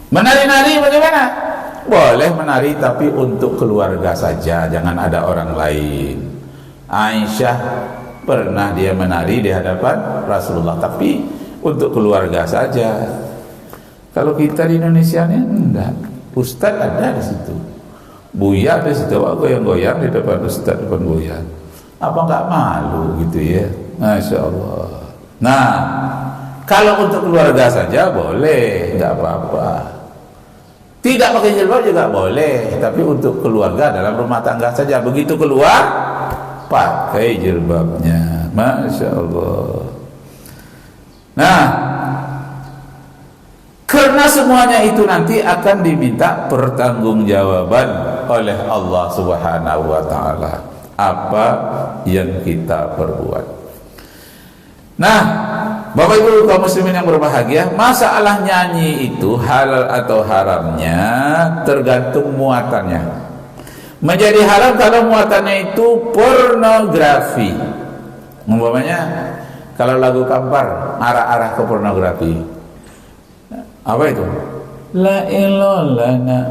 Menari-nari bagaimana? Boleh menari tapi untuk keluarga saja, jangan ada orang lain. Aisyah pernah dia menari di hadapan Rasulullah, tapi untuk keluarga saja. Kalau kita di Indonesia ini enggak. Ustaz ada di situ, buya di situ, goyang-goyang di depan ustaz, depan buya. Apa enggak malu gitu ya? Masya Allah. Nah, kalau untuk keluarga saja boleh, enggak apa-apa. Tidak pakai jilbab juga boleh, tapi untuk keluarga dalam rumah tangga saja. Begitu keluar, pakai jilbabnya. Masya Allah. Nah, karena semuanya itu nanti akan diminta pertanggungjawaban oleh Allah Subhanahu wa Ta'ala apa yang kita perbuat. Nah, Bapak Ibu kaum muslimin yang berbahagia, masalah nyanyi itu halal atau haramnya tergantung muatannya. Menjadi haram kalau muatannya itu pornografi. Umpamanya kalau lagu Kampar arah-arah ke pornografi. Apa itu? La illallah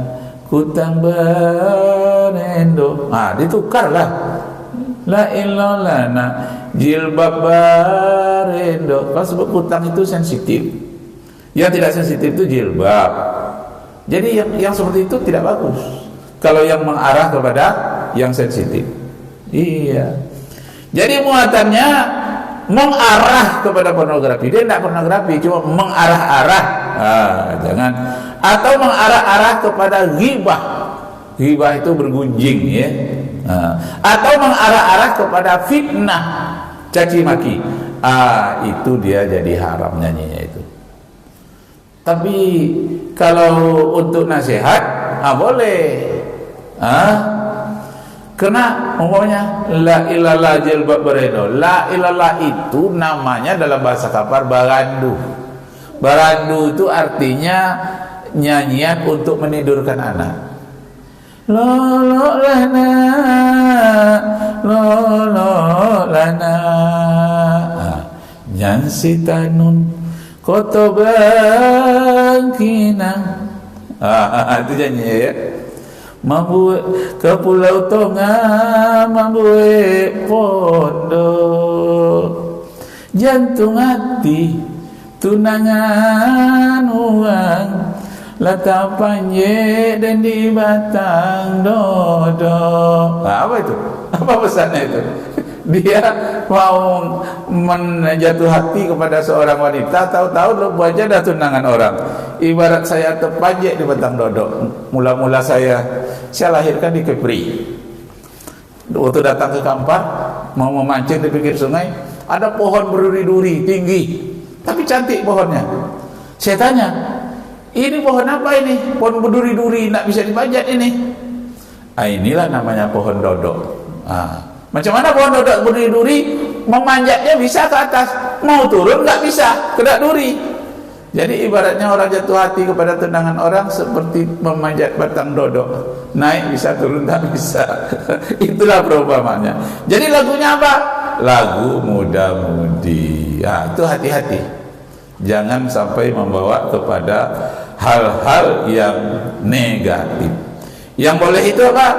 kutang berendo. Ditukarlah. La illallah jilbab barendo. Kalau sebut kutang itu sensitif. Yang tidak sensitif itu jilbab. Jadi yang seperti itu tidak bagus. Kalau yang mengarah kepada yang sensitif. Iya. Jadi muatannya mengarah kepada pornografi. Dia tidak pornografi, cuma mengarah-arah. Jangan. Atau mengarah-arah kepada ghibah. Ghibah itu bergunjing ya. Atau mengarah-arah kepada fitnah, caci maki. Itu dia jadi haram nyanyinya itu. Tapi kalau untuk nasihat, boleh. Karena umpamanya la ilallah jilbab beredo. La ilallah itu namanya dalam bahasa Kampar barandu. Barandu itu artinya nyanyian untuk menidurkan anak. Lolo lana, lolo lana, nyansitanun koto bangkina. Itu nyanyi ya. Mambu ke Pulau Tonga, mambu pondok, jantung hati, tunangan uang, lata panye dan di batang dodo. Apa itu? Apa pesannya itu? Dia mau menjatuh hati kepada seorang wanita, tahu-tahu rupanya dah tunangan orang. Ibarat saya terpanjek di batang dodo. Mula-mula saya lahirkan di Kepri. Waktu datang ke Kampar, mau memancing di pinggir sungai, ada pohon berduri-duri tinggi, tapi cantik pohonnya. Saya tanya, ini pohon apa ini? Pohon berduri-duri, tidak bisa dipanjat ini. Inilah namanya pohon dodo. Macam mana pohon dodo berduri-duri? Memanjatnya bisa ke atas, mau turun nggak bisa, kena duri. Jadi ibaratnya orang jatuh hati kepada tunangan orang seperti memanjat batang dodo, naik bisa, turun tak bisa. Itulah perumpamannya. Jadi lagunya apa? Lagu muda-mudi. Itu hati-hati, jangan sampai membawa kepada hal-hal yang negatif. Yang boleh itu apa?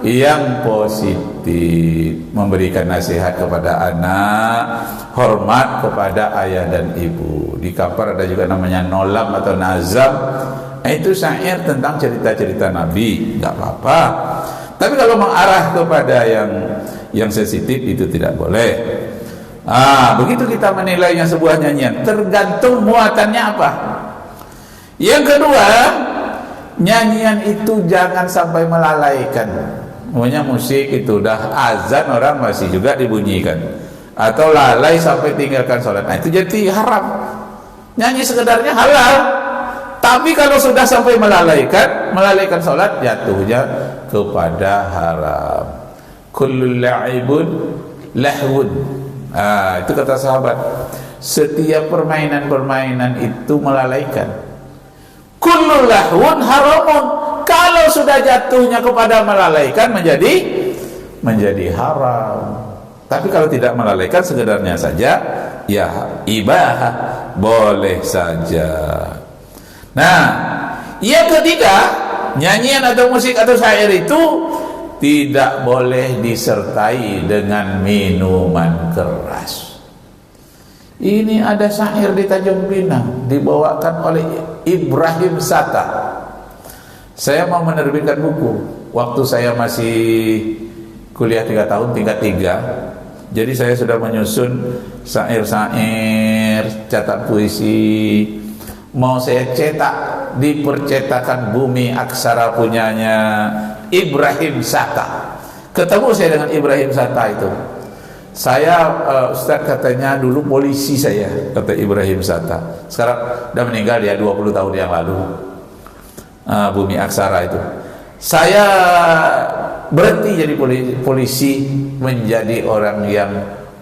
Yang positif, memberikan nasihat kepada anak, hormat kepada ayah dan ibu. Di Kampar ada juga namanya nolam atau nazam. Itu syair tentang cerita-cerita Nabi, enggak apa-apa. Tapi kalau mengarah kepada yang sensitif itu tidak boleh. Begitu kita menilainya sebuah nyanyian, tergantung muatannya apa. Yang kedua, nyanyian itu jangan sampai melalaikan. Pokoknya musik itu dah azan orang masih juga dibunyikan, atau lalai sampai tinggalkan sholat. Itu jadi haram. Nyanyi sekedarnya halal, tapi kalau sudah sampai melalaikan sholat, jatuhnya kepada haram. Kullu la'ibun lahwun. Itu kata sahabat. Setiap permainan-permainan itu melalaikan. Kullu lahwun haramun. Kalau sudah jatuhnya kepada melalaikan menjadi haram. Tapi kalau tidak melalaikan, sekedarnya saja, ya ibahah, boleh saja. Nah, Yang ketiga, nyanyian atau musik atau syair itu tidak boleh disertai dengan minuman keras. Ini ada syair di Tanjung Pinang dibawakan oleh Ibrahim Satta. Saya mau menerbitkan buku waktu saya masih kuliah 3 tahun, tingkat 3. Jadi saya sudah menyusun syair-syair, cetak puisi. Mau saya cetak di percetakan Bumi Aksara punyanya Ibrahim Satta. Ketemu saya dengan Ibrahim Satta itu. Saya Ustaz katanya dulu polisi saya, kata Ibrahim Satta. Sekarang udah meninggal ya 20 tahun yang lalu. Bumi Aksara itu. Saya berhenti jadi polisi menjadi orang yang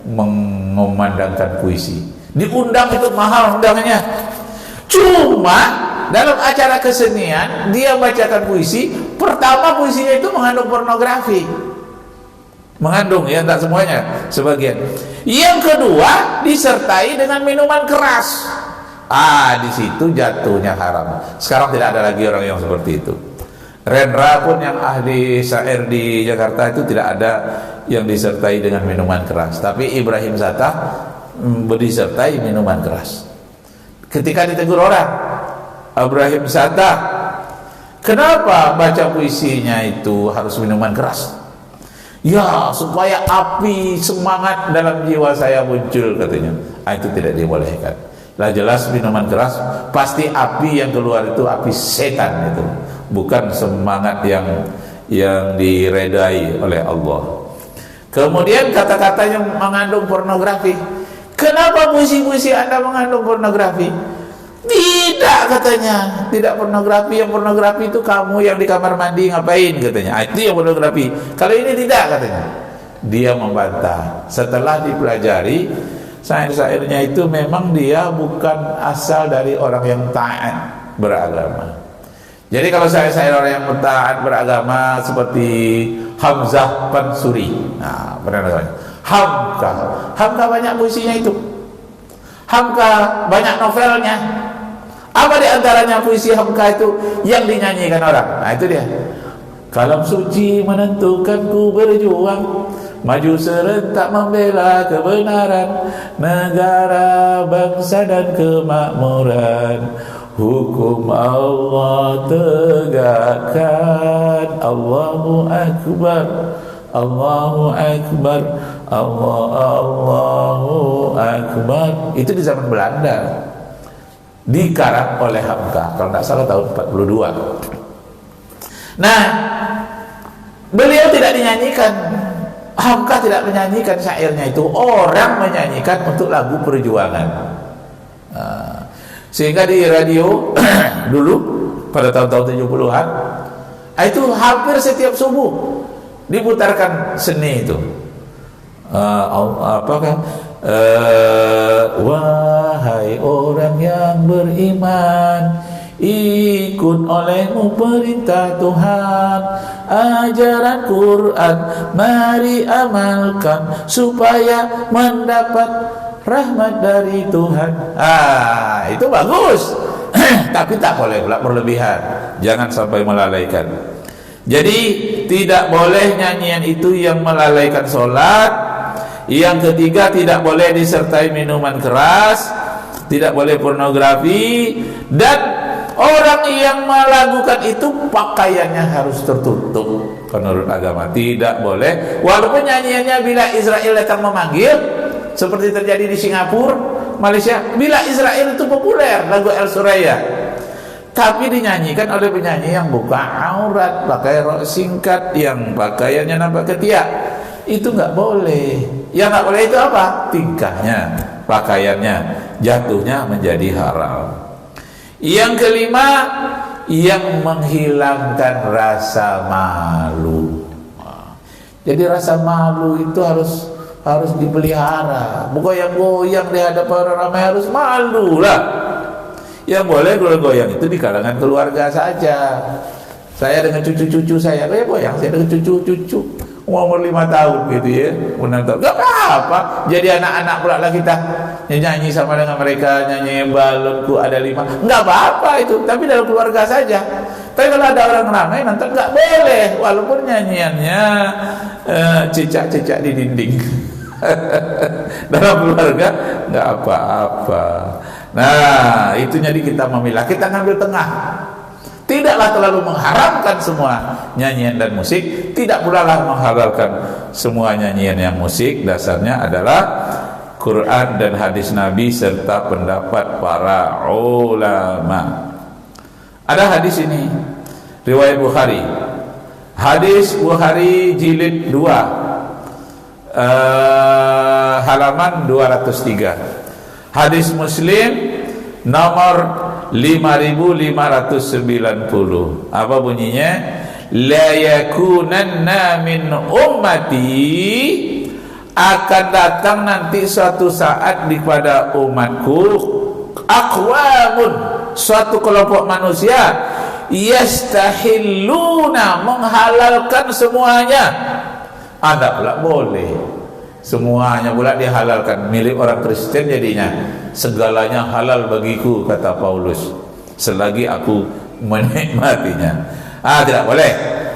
mengumandangkan puisi. Diundang itu mahal undangannya. Cuma dalam acara kesenian dia bacakan puisi. Pertama puisinya itu mengandung pornografi. Mengandung ya, tak semuanya, sebagian. Yang kedua disertai dengan minuman keras. Di situ jatuhnya haram. Sekarang tidak ada lagi orang yang seperti itu. Rendra pun yang ahli syair di Jakarta itu tidak ada yang disertai dengan minuman keras. Tapi Ibrahim Satta disertai minuman keras. Ketika ditegur orang, Ibrahim Satta, kenapa baca puisinya itu harus minuman keras? Ya, supaya api semangat dalam jiwa saya muncul, katanya. Itu tidak dibolehkan. Lah jelas minuman keras pasti api yang keluar itu api setan itu, bukan semangat yang diredai oleh Allah. Kemudian kata-kata yang mengandung pornografi. Kenapa puisi-puisi Anda mengandung pornografi? Tidak, katanya, tidak pornografi. Yang pornografi itu kamu yang di kamar mandi ngapain, katanya. Itu yang pornografi. Kalau ini tidak, katanya. Dia membantah. Setelah dipelajari, syair-syairnya itu memang dia bukan asal dari orang yang taat beragama. Jadi kalau syair-syair orang yang taat beragama seperti Hamzah Pansuri, pernah dengar? Hamka banyak puisinya itu. Hamka banyak novelnya. Apa di antaranya puisi Hamka itu yang dinyanyikan orang? Itu dia. Kalam suci menentukanku berjuang, maju serentak membela kebenaran, negara, bangsa dan kemakmuran. Hukum Allah tegakkan. Allahu Akbar, Allahu Akbar, Allahu Akbar. Itu di zaman Belanda, dikarang oleh Hamka, kalau tidak salah tahun 42. Nah, beliau tidak dinyanyikan. Hamka tidak menyanyikan syairnya itu, orang menyanyikan untuk lagu perjuangan. Sehingga di radio dulu pada tahun-tahun 70-an itu hampir setiap subuh diputarkan seni itu. Wahai orang yang beriman, ikut olehmu perintah Tuhan, ajaran Quran mari amalkan supaya mendapat rahmat dari Tuhan. Itu bagus. Tapi tak boleh pula berlebihan. Jangan sampai melalaikan. Jadi tidak boleh nyanyian itu yang melalaikan sholat. Yang ketiga, tidak boleh disertai minuman keras, tidak boleh pornografi, dan orang yang melakukan itu pakaiannya harus tertutup menurut agama. Tidak boleh. Walaupun nyanyiannya bila Israel datang memanggil, seperti terjadi di Singapura, Malaysia. Bila Israel itu populer lagu El Suraya, tapi dinyanyikan oleh penyanyi yang buka aurat, pakai rok singkat, yang pakaiannya nampak ketiak. Itu nggak boleh. Yang nggak boleh itu apa? Tingkahnya, pakaiannya, jatuhnya menjadi haram. Yang kelima, yang menghilangkan rasa malu. Jadi rasa malu itu harus dipelihara. Bukan yang goyang di hadapan orang ramai, harus malu lah. Yang boleh kalau goyang itu di kalangan keluarga saja. Saya dengan cucu-cucu saya goyang, saya dengan cucu-cucu umur 5 tahun gitu ya, 6 tahun, gak apa-apa. Jadi anak-anak pula lah kita nyanyi sama dengan mereka, nyanyi balonku ada 5, nggak apa-apa itu, tapi dalam keluarga saja. Tapi kalau ada orang ramai nonton nggak boleh, walaupun nyanyiannya cicak-cicak di dinding. Dalam keluarga nggak apa-apa. Nah itu jadi kita memilah, kita ngambil tengah. Tidaklah terlalu mengharamkan semua nyanyian dan musik, tidak pula lah menghalalkan semua nyanyian yang musik. Dasarnya adalah Quran dan hadis Nabi serta pendapat para ulama. Ada hadis ini riwayat Bukhari. Hadis Bukhari jilid 2 halaman 203. Hadis Muslim nomor 5590. Apa bunyinya? La yakunanna min ummati, akan datang nanti suatu saat kepada umatku aqwamun, suatu kelompok manusia yastahilluna, menghalalkan semuanya. Ada pula boleh semuanya pula dihalalkan, milik orang Kristen jadinya. Segalanya halal bagiku, kata Paulus, selagi aku menikmatinya. Tidak boleh.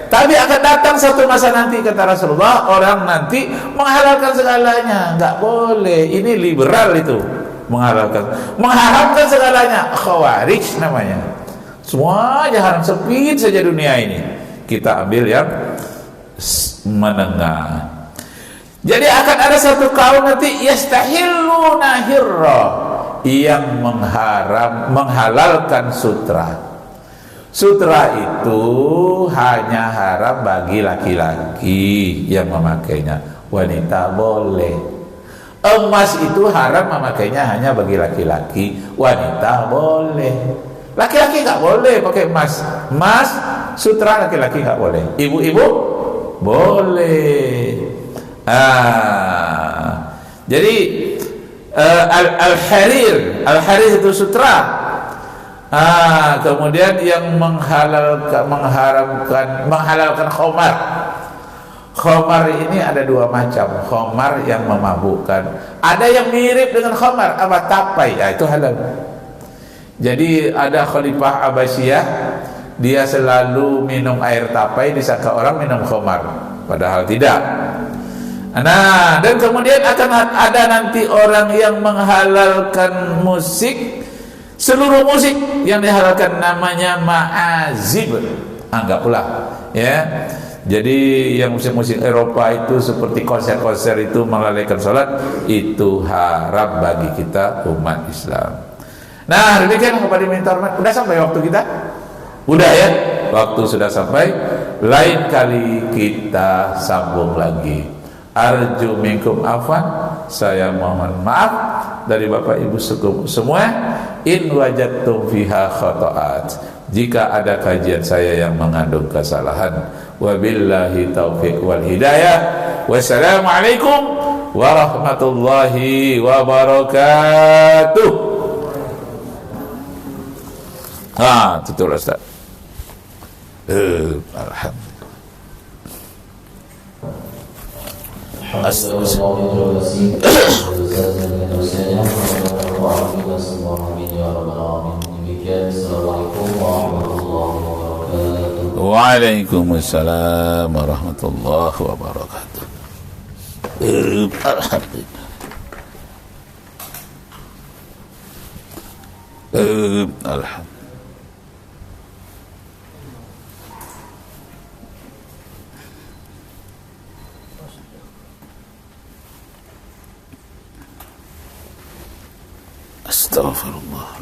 Tapi akan datang satu masa nanti, kata Rasulullah, orang nanti menghalalkan segalanya. Nggak boleh. Ini liberal itu, mengharamkan segalanya. Khawarij namanya. Semua haram, sempit saja dunia ini. Kita ambil yang menengah. Jadi akan ada satu kaum nanti yastahilluna hirra, yang menghalalkan sutra. Sutra itu hanya haram bagi laki-laki yang memakainya, wanita boleh. Emas itu haram memakainya hanya bagi laki-laki, wanita boleh. Laki-laki nggak boleh pakai emas. Emas sutra laki-laki nggak boleh. Ibu-ibu boleh. Jadi al-harir itu sutra. Kemudian yang menghalalkan khamar. Khamar ini ada dua macam. Khamar yang memabukkan, ada yang mirip dengan khamar, apa tapai, itu halal. Jadi ada Khalifah Abbasiyah, dia selalu minum air tapai, disangka orang minum khamar, padahal tidak. Nah, dan kemudian akan ada nanti orang yang menghalalkan musik, seluruh musik yang dihalalkan, namanya ma'azib. Anggaplah ya. Jadi yang musik-musik Eropa itu seperti konser-konser itu melalaikan sholat, itu haram bagi kita umat Islam. Nah, demikian kepada minta hormat. Udah sampai waktu kita? Udah ya? Waktu sudah sampai. Lain kali kita sambung lagi. Arju minkum afwan, saya mohon maaf dari Bapak Ibu semua. In wajadtum fiha khata'at, jika ada kajian saya yang mengandung kesalahan. Wabillahi taufiq wal hidayah. Wassalamualaikum warahmatullahi wabarakatuh. Betul Ustaz. Alhamdulillah. Waalaikumsalam warahmatullahi wabarakatuh. Alhamdulillah. Astaghfirullah.